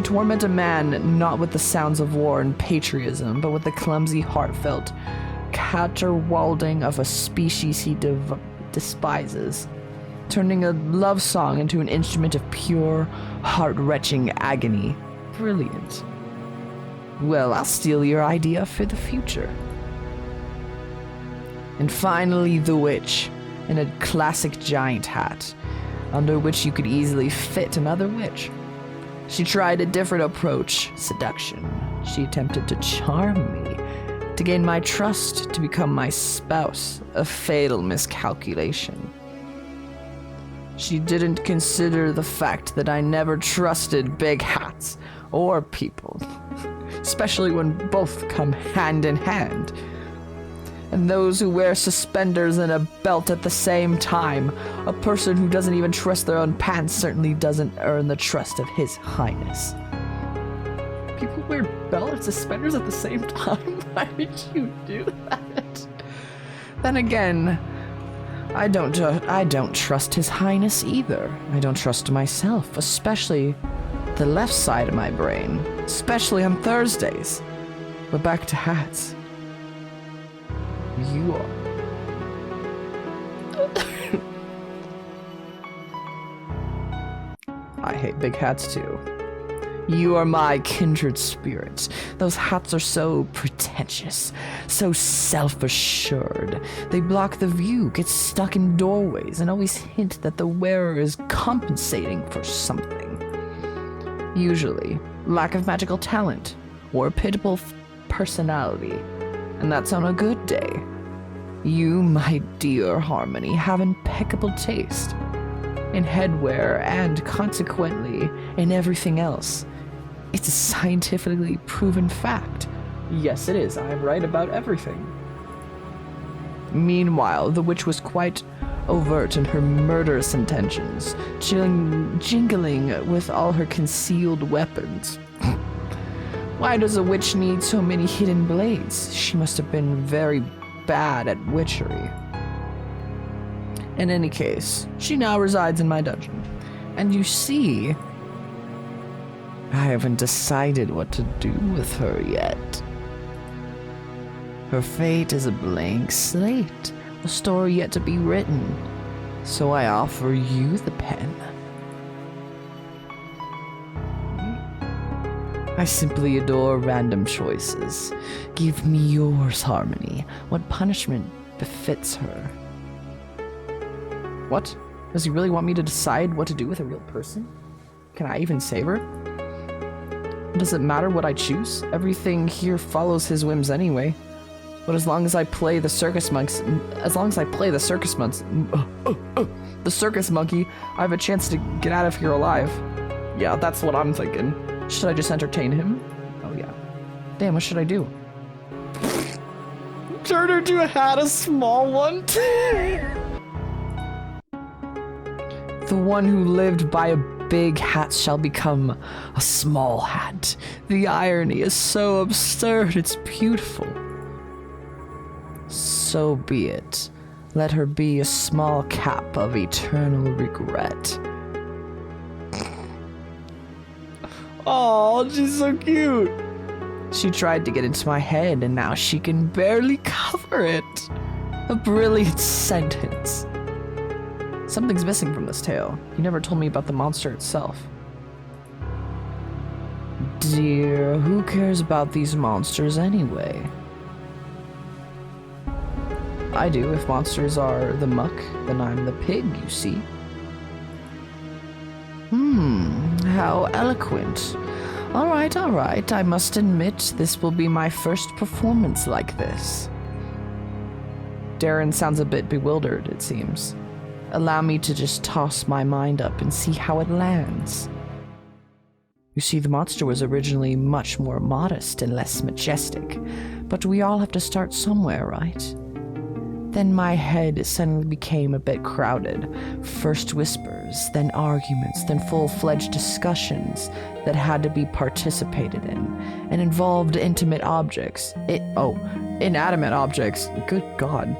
Speaker 3: torment a man not with the sounds of war and patriotism, but with the clumsy, heartfelt caterwauling of a species he despises, turning a love song into an instrument of pure, heart-wrenching agony. Brilliant. Well, I'll steal your idea for the future. And finally, the witch, in a classic giant hat, under which you could easily fit another witch. She tried a different approach, seduction. She attempted to charm me, to gain my trust, to become my spouse, a fatal miscalculation. She didn't consider the fact that I never trusted big hats or people, especially when both come hand in hand. And those who wear suspenders and a belt at the same time, a person who doesn't even trust their own pants certainly doesn't earn the trust of His Highness. People wear belt and suspenders at the same time? Why did you do that? Then again, I don't trust His Highness either. I don't trust myself, especially the left side of my brain, especially on Thursdays. But back to hats. You are... I hate big hats too. You are my kindred spirits. Those hats are so pretentious, so self-assured. They block the view, get stuck in doorways, and always hint that the wearer is compensating for something. Usually, lack of magical talent, or pitiful personality. And that's on a good day. You, my dear Harmony, have impeccable taste in headwear and, consequently, in everything else. It's a scientifically proven fact. Yes, it is. I'm right about everything. Meanwhile, the witch was quite overt in her murderous intentions, jingling with all her concealed weapons. Why does a witch need so many hidden blades? She must have been very bad at witchery. In any case, she now resides in my dungeon. And you see, I haven't decided what to do with her yet. Her fate is a blank slate, a story yet to be written. So I offer you the pen. I simply adore random choices. Give me yours, Harmony. What punishment befits her? What? Does he really want me to decide what to do with a real person? Can I even save her? Does it matter what I choose? Everything here follows his whims anyway. But as long as I play the circus monks, the circus monkey, I have a chance to get out of here alive. Yeah, that's what I'm thinking. Should I just entertain him? Oh yeah. Damn, what should I do?
Speaker 1: Turn her to a hat, a small one.
Speaker 3: The one who lived by a big hat shall become a small hat. The irony is so absurd, it's beautiful. So be it. Let her be a small cap of eternal regret.
Speaker 1: Oh, she's so cute.
Speaker 3: She tried to get into my head and now she can barely cover it. A brilliant sentence. Something's missing from this tale. You never told me about the monster itself. Dear, who cares about these monsters anyway? I do. If monsters are the muck, then I'm the pig, you see. How eloquent. All right. I must admit, this will be my first performance like this. Darren sounds a bit bewildered, it seems. Allow me to just toss my mind up and see how it lands. You see, the monster was originally much more modest and less majestic, but we all have to start somewhere, right? Then my head suddenly became a bit crowded. First whispers, then arguments, then full-fledged discussions that had to be participated in, and involved intimate objects. Inanimate objects. Good God.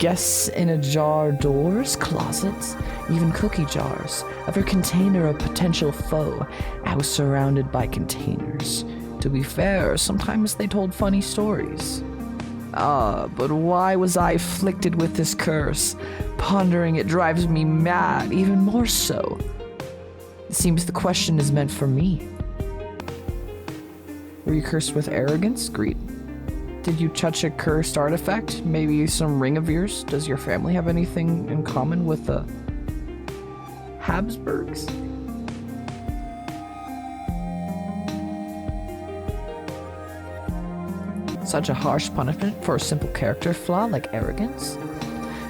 Speaker 3: Guests in a jar, doors, closets, even cookie jars. Every container a potential foe. I was surrounded by containers. To be fair, sometimes they told funny stories. But why was I afflicted with this curse? Pondering it drives me mad, even more so. It seems the question is meant for me. Were you cursed with arrogance? Greed. Did you touch a cursed artifact? Maybe some ring of yours? Does your family have anything in common with the Habsburgs? Such a harsh punishment for a simple character flaw like arrogance?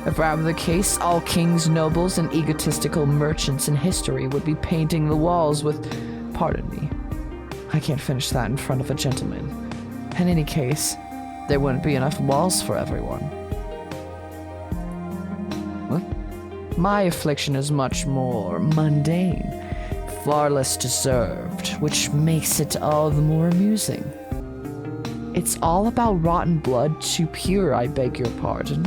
Speaker 3: If that were the case, all kings, nobles, and egotistical merchants in history would be painting the walls with... Pardon me. I can't finish that in front of a gentleman. In any case, there wouldn't be enough walls for everyone. What? My affliction is much more mundane, far less deserved, which makes it all the more amusing. It's all about rotten blood, too pure, I beg your pardon.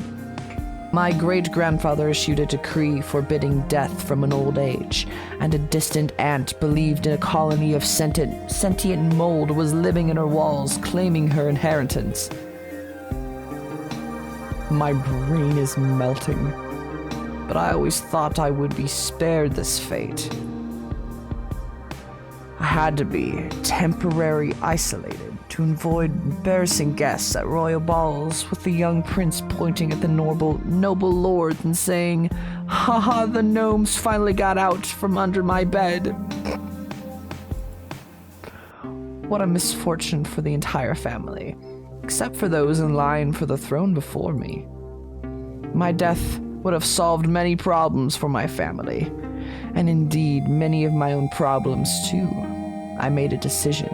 Speaker 3: My great-grandfather issued a decree forbidding death from an old age, and a distant aunt believed in a colony of sentient mold was living in her walls, claiming her inheritance. My brain is melting, but I always thought I would be spared this fate. I had to be temporarily isolated to avoid embarrassing guests at royal balls with the young prince pointing at the noble lords and saying, "Haha, the gnomes finally got out from under my bed." What a misfortune for the entire family, except for those in line for the throne before me. My death would have solved many problems for my family, and indeed many of my own problems too. I made a decision.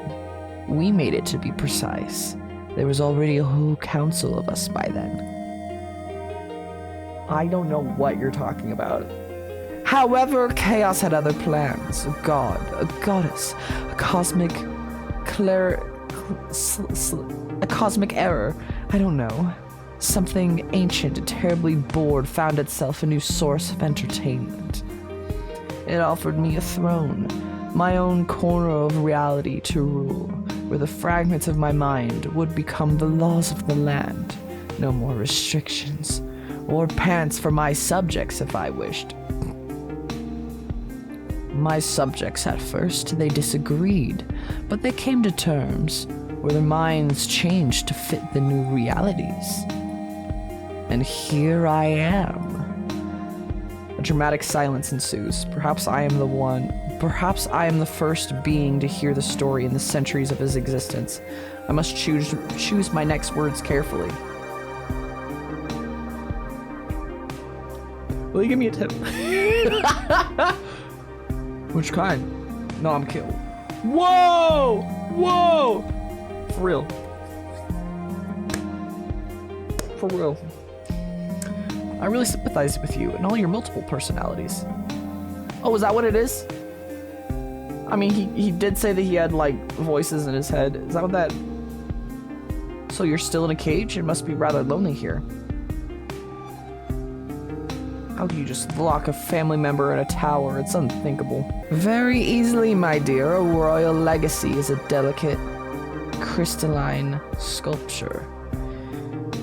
Speaker 3: We made it, to be precise. There was already a whole council of us by then.
Speaker 1: I don't know what you're talking about.
Speaker 3: However, Chaos had other plans. A god, a goddess, a cosmic a cosmic error. I don't know. Something ancient and terribly bored found itself a new source of entertainment. It offered me a throne, my own corner of reality to rule, where the fragments of my mind would become the laws of the land. No more restrictions, or pants for my subjects if I wished. My subjects at first, they disagreed, but they came to terms, where their minds changed to fit the new realities. And here I am. A dramatic silence ensues. Perhaps I am the first being to hear the story in the centuries of his existence. I must choose my next words carefully. Will you give me a tip? Which kind? No, I'm kidding. Whoa! Whoa! For real. For real. I really sympathize with you and all your multiple personalities. Oh, is that what it is? I mean, he did say that he had, like, voices in his head. Is that what that... So you're still in a cage? It must be rather lonely here. How do you just lock a family member in a tower? It's unthinkable. Very easily, my dear. A royal legacy is a delicate, crystalline sculpture.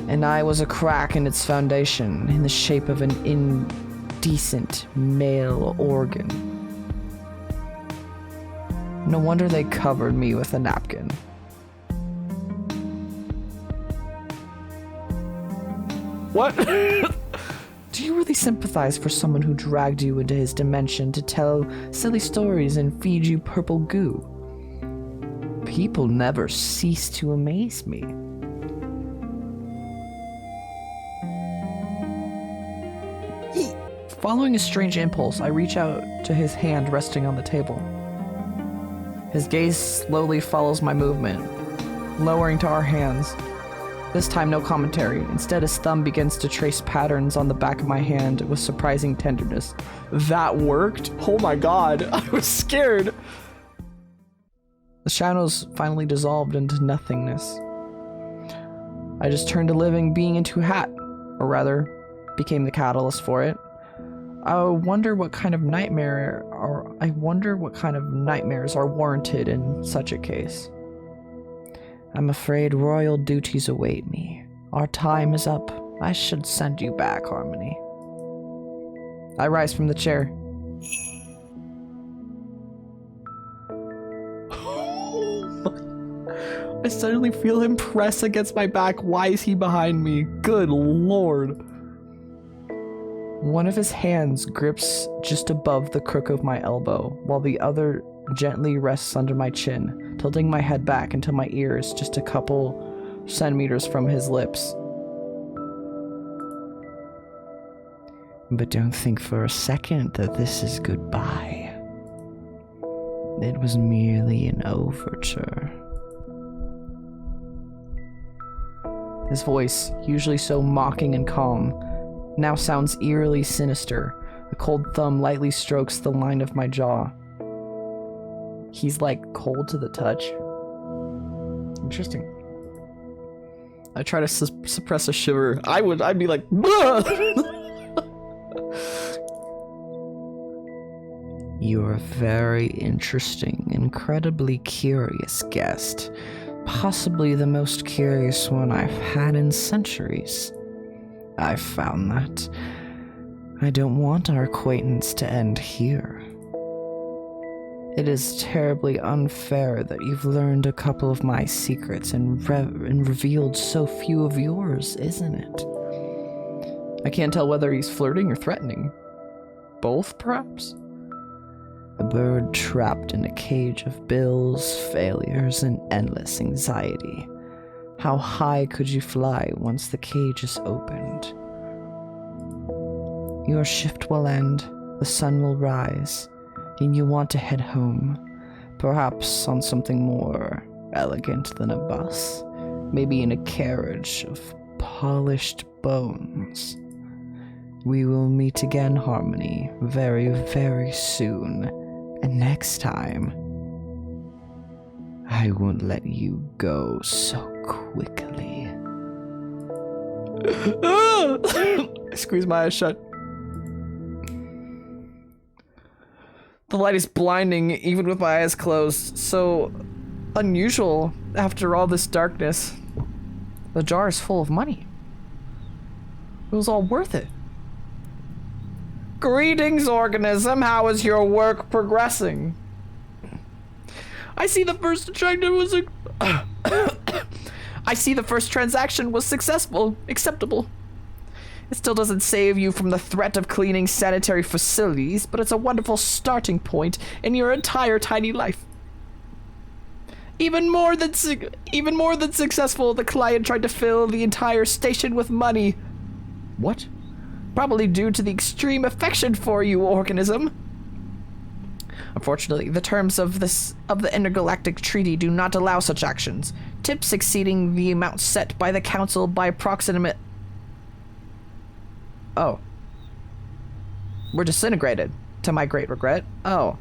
Speaker 3: And I was a crack in its foundation, in the shape of an indecent male organ. No wonder they covered me with a napkin. What? Do you really sympathize for someone who dragged you into his dimension to tell silly stories and feed you purple goo? People never cease to amaze me. Following a strange impulse, I reach out to his hand resting on the table. His gaze slowly follows my movement, lowering to our hands. This time, no commentary. Instead, his thumb begins to trace patterns on the back of my hand with surprising tenderness. That worked? Oh my god, I was scared! The shadows finally dissolved into nothingness. I just turned a living being into a hat, or rather, became the catalyst for it. I wonder what kind of nightmares are warranted in such a case. I'm afraid royal duties await me. Our time is up. I should send you back, Harmony. I rise from the chair. I suddenly feel him press against my back. Why is he behind me? Good lord. One of his hands grips just above the crook of my elbow, while the other gently rests under my chin, tilting my head back until my ear is just a couple centimeters from his lips. But don't think for a second that this is goodbye. It was merely an overture. His voice, usually so mocking and calm, now sounds eerily sinister. A cold thumb lightly strokes the line of my jaw. He's like cold to the touch. Interesting. I try to suppress a shiver. I'd be like, You're a very interesting, incredibly curious guest. Possibly the most curious one I've had in centuries. I've found that. I don't want our acquaintance to end here. It is terribly unfair that you've learned a couple of my secrets and revealed so few of yours, isn't it? I can't tell whether he's flirting or threatening. Both, perhaps? A bird trapped in a cage of bills, failures, and endless anxiety. How high could you fly once the cage is opened? Your shift will end, the sun will rise, and you want to head home, perhaps on something more elegant than a bus, maybe in a carriage of polished bones. We will meet again, Harmony, very, very soon, and next time, I won't let you go so quickly.
Speaker 1: I squeeze my eyes shut. The light is blinding, even with my eyes closed. So unusual after all this darkness. The jar is full of money. It was all worth it. Greetings, organism. How is your work progressing? I see the first transaction was successful, acceptable. It still doesn't save you from the threat of cleaning sanitary facilities, but it's a wonderful starting point in your entire tiny life. Even more than successful, the client tried to fill the entire station with money. What? Probably due to the extreme affection for you, organism. Unfortunately, the terms of the intergalactic treaty do not allow such actions. Tips exceeding the amount set by the council by approximate. Oh. We're disintegrated, to my great regret. Oh.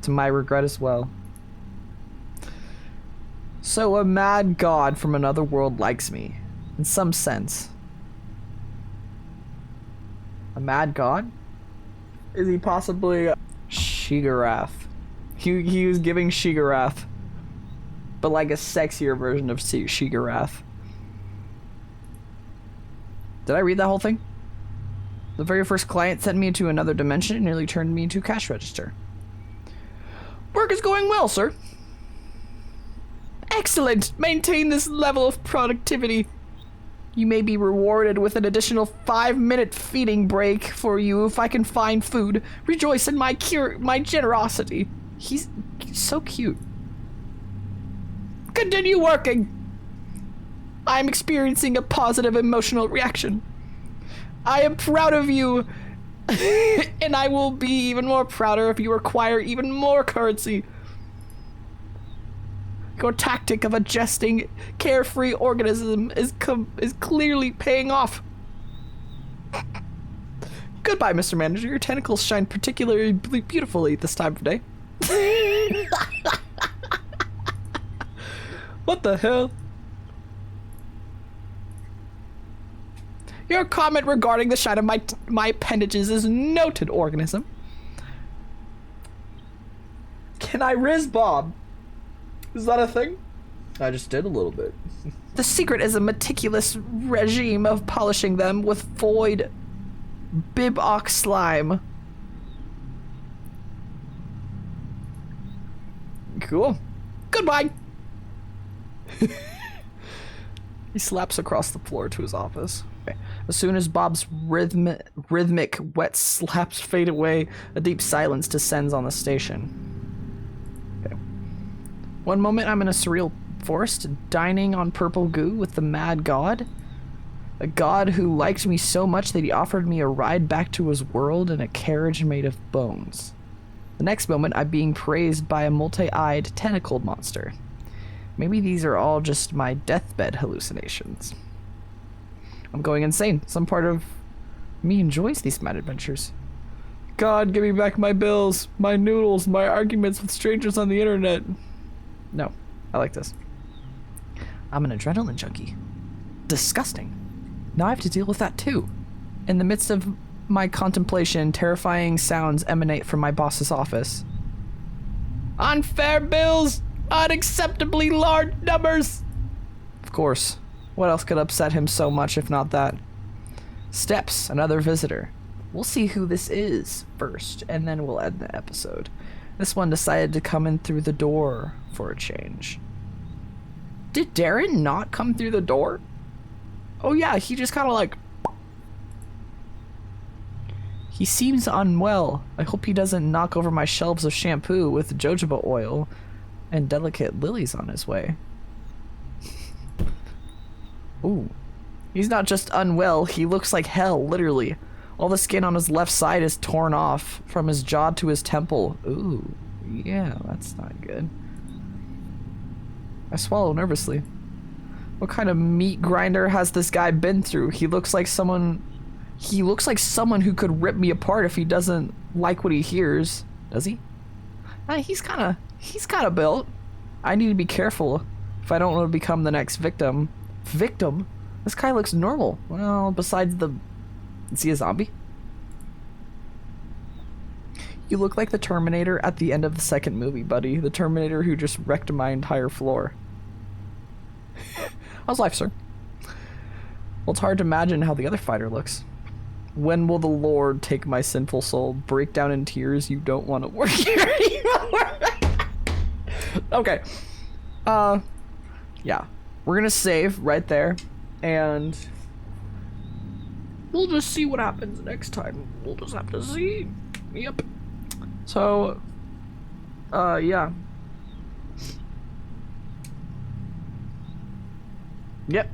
Speaker 1: To my regret as well. So a mad god from another world likes me, in some sense. A mad god? Is he possibly Shigarath? He was giving Shigarath, but like a sexier version of Shigarath. Did I read that whole thing? The very first client sent me into another dimension and nearly turned me into a cash register. Work is going well, sir. Excellent! Maintain this level of productivity. You may be rewarded with an additional 5-minute feeding break for you if I can find food. Rejoice in my generosity. He's so cute. Continue working. I'm experiencing a positive emotional reaction. I am proud of you, and I will be even more prouder if you acquire even more currency. Your tactic of a jesting, carefree organism is clearly paying off. Goodbye, Mr. Manager. Your tentacles shine particularly beautifully this time of day. What the hell? Your comment regarding the shine of my appendages is noted, organism. Can I riz Bob? Is that a thing? I just did a little bit. The secret is a meticulous regime of polishing them with void Bib-Ox slime. Cool. Goodbye. He slaps across the floor to his office. Okay. As soon as Bob's rhythmic wet slaps fade away, a deep silence descends on the station. Okay. One moment I'm in a surreal forest, dining on purple goo with the mad god. A god who liked me so much that he offered me a ride back to his world in a carriage made of bones. The next moment I'm being praised by a multi-eyed, tentacled monster. Maybe these are all just my deathbed hallucinations. I'm going insane. Some part of me enjoys these mad adventures. God, give me back my bills, my noodles, my arguments with strangers on the internet. No, I like this. I'm an adrenaline junkie. Disgusting. Now I have to deal with that too. In the midst of my contemplation, terrifying sounds emanate from my boss's office. Unfair bills! Unacceptably large numbers! Of course. What else could upset him so much if not that? Steps, another visitor. We'll see who this is first, and then we'll end the episode. This one decided to come in through the door for a change. Did Darren not come through the door? Oh yeah, he just kind of like... He seems unwell. I hope he doesn't knock over my shelves of shampoo with jojoba oil and delicate lilies on his way. Ooh. He's not just unwell, he looks like hell, literally. All the skin on his left side is torn off, from his jaw to his temple. Ooh, yeah, that's not good. I swallow nervously. What kind of meat grinder has this guy been through? He looks like someone who could rip me apart if he doesn't like what he hears. Does he? He's kind of built. I need to be careful if I don't want to become the next victim. Victim? This guy looks normal. Well, besides the... Is he a zombie? You look like the Terminator at the end of the second movie, buddy. The Terminator who just wrecked my entire floor. How's life, sir? Well, it's hard to imagine how the other fighter looks. When will the Lord take my sinful soul? Break down in tears. You don't want to work here anymore. Okay. Yeah. We're gonna save right there. And we'll just see what happens next time. We'll just have to see. Yep. So, yeah. Yep.